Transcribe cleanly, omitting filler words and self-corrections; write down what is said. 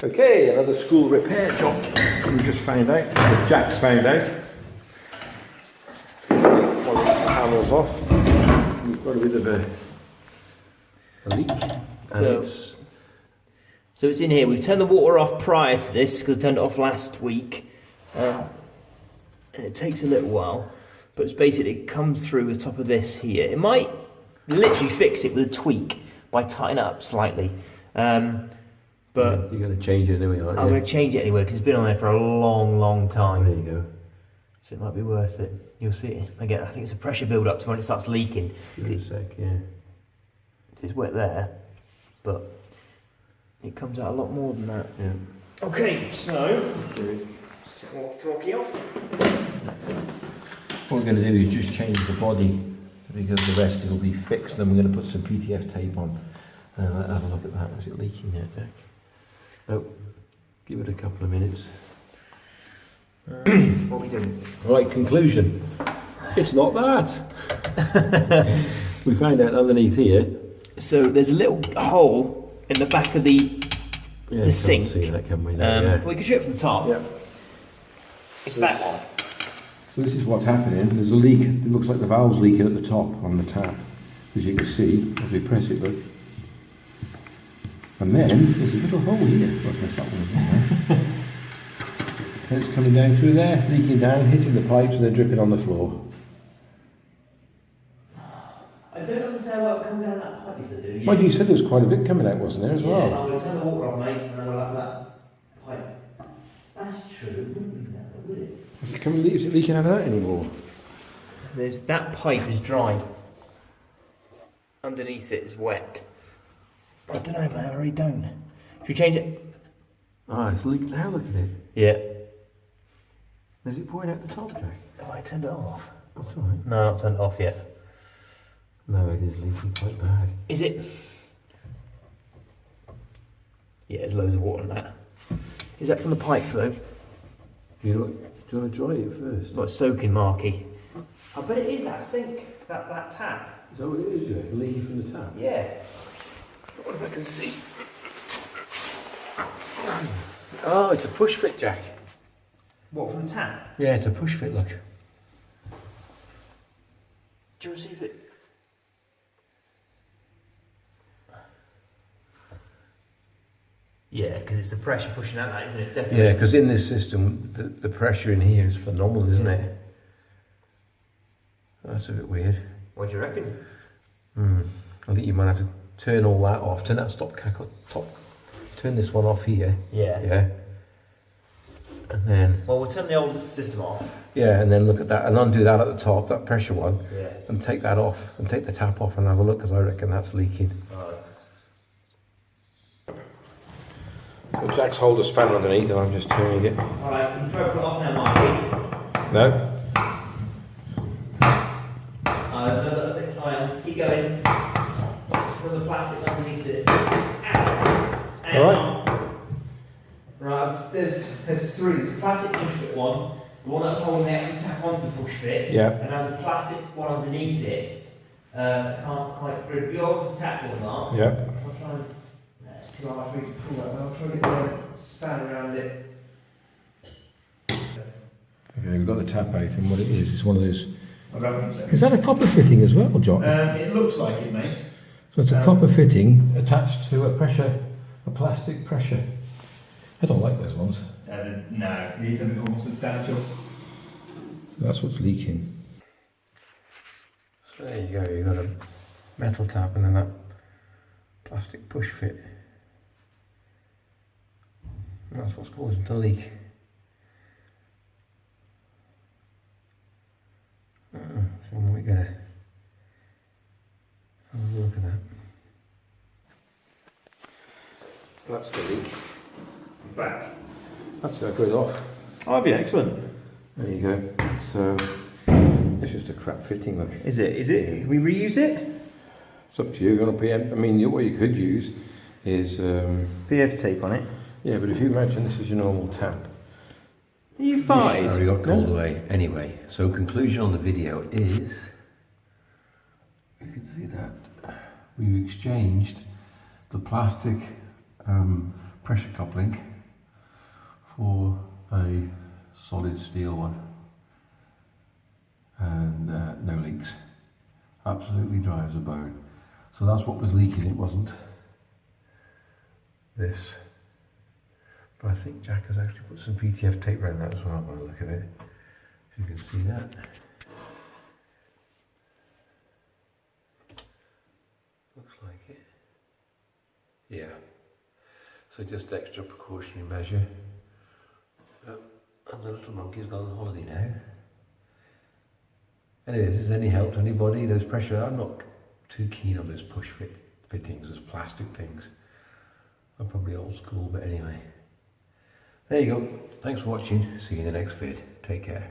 Okay, another school repair job. We just found out, Jack's found out. One of the panels off. We've got a bit of a leak. So it's in here. We've turned the water off prior to this because I turned it off last week. And it takes a little while. But it's basically, it comes through the top of this here. It might literally fix it with a tweak by tightening it up slightly. But you're going to change it anyway, aren't you? I'm going to change it anyway because it's been on there for a long, long time. There you go. So it might be worth it. You'll see it. Again, I think it's a pressure build up to when it starts leaking. Give it a sec, yeah. It's wet there, but it comes out a lot more than that. Yeah. Okay, so walkie-talkie off. What we're going to do is just change the body because the rest will be fixed. Then we're going to put some PTF tape on. Let's have a look at that. Is it leaking yet, Jack? No. Give it a couple of minutes. What are we doing? Right, conclusion. It's not that. We found out underneath here. So there's a little hole in the back of the sink. See that, can we? Yeah. We can shoot it from the top. Yeah. It's that one. So this is what's happening. There's a leak. It looks like the valve's leaking at the top on the tap, as you can see as we press it. Look. And then there's a little hole here. Look, that's that one. And it's coming down through there, leaking down, hitting the pipes, and then dripping on the floor. I don't understand why it comes down that pipe, you said, Well, you said there was quite a bit coming out, wasn't there, as well? Yeah, I will turn the water off, mate, and I will have that pipe. That's true, wouldn't be that, would it? Is it leaking out of that anymore? That pipe is dry. Underneath it is wet. I don't know, man, I really don't. Should we change it? Ah, it's leaking now, look at it. Yeah. Is it pouring out the top, Jack? Have I turned it off? That's all right. No, not turned it off yet. No, it is leaking quite bad. Is it? Yeah, there's loads of water in that. Is that from the pipe though? Do you want to dry it first? Like soaking marky. I bet it is that sink, that tap. Is that what it is, Jack? Leaking from the tap? Yeah. What if I can see? Oh, it's a push fit, Jack. What, from the tap? Yeah, it's a push fit, look. Do you want to see if it... Yeah, because it's the pressure pushing out that, isn't it? Definitely. Yeah, because in this system, the pressure in here is phenomenal, isn't it? That's a bit weird. What do you reckon? I think you might have to turn all that off, turn that top, turn this one off here. Yeah. Yeah. And then... Well, we'll turn the old system off. Yeah, and then look at that, and undo that at the top, that pressure one. Yeah. And take that off, and take the tap off and have a look, because I reckon that's leaking. Alright. So Jack's hold a span underneath, and I'm just turning it. Alright, can you try to put it off now, Marky? No? There's another thing, try keep going. There's the plastic underneath it. Alright. Right, there's three. There's a plastic push fit one, the one that's holding the actual tap onto the push fit, Yeah. and there's a plastic one underneath it. I can't quite grip. You're able to tap one, Mark. Yeah. I'll try and. No, it's too hard for me to pull that. I'll try and get the span around it. Okay, we've got the tap out, and what it is, it's one of those... I reckon so. Is that a copper fitting as well, John? It looks like it, mate. So it's a copper fitting attached to a plastic pressure. I don't like those ones. No, these are more substantial. So that's what's leaking. So there you go, you've got a metal tap and then that plastic push fit. And that's what's causing the leak. So we're going to have a look at that. That's the leak. Back. That's got it off. Oh, that'd be excellent. There you go. So it's just a crap fitting, look. Is it? Can we reuse it? It's up to you. You're gonna PM. I mean, what you could use is PF tape on it. yeah. But if you imagine this is your normal tap. Are you fine? Sorry, got called away. Anyway, so conclusion on the video is, you can see that we've exchanged the plastic pressure coupling for a solid steel one, and no leaks. Absolutely dry as a bone. So that's what was leaking, it wasn't this. But I think Jack has actually put some PTF tape around that as well by the look of it. If you can see that. Looks like it. Yeah. So just extra precautionary measure. And the little monkey's gone on holiday now. Anyway, if this is any help to anybody, those pressure, I'm not too keen on those push fittings, those plastic things. I'm probably old school, but anyway. There you go. Thanks for watching. See you in the next vid. Take care.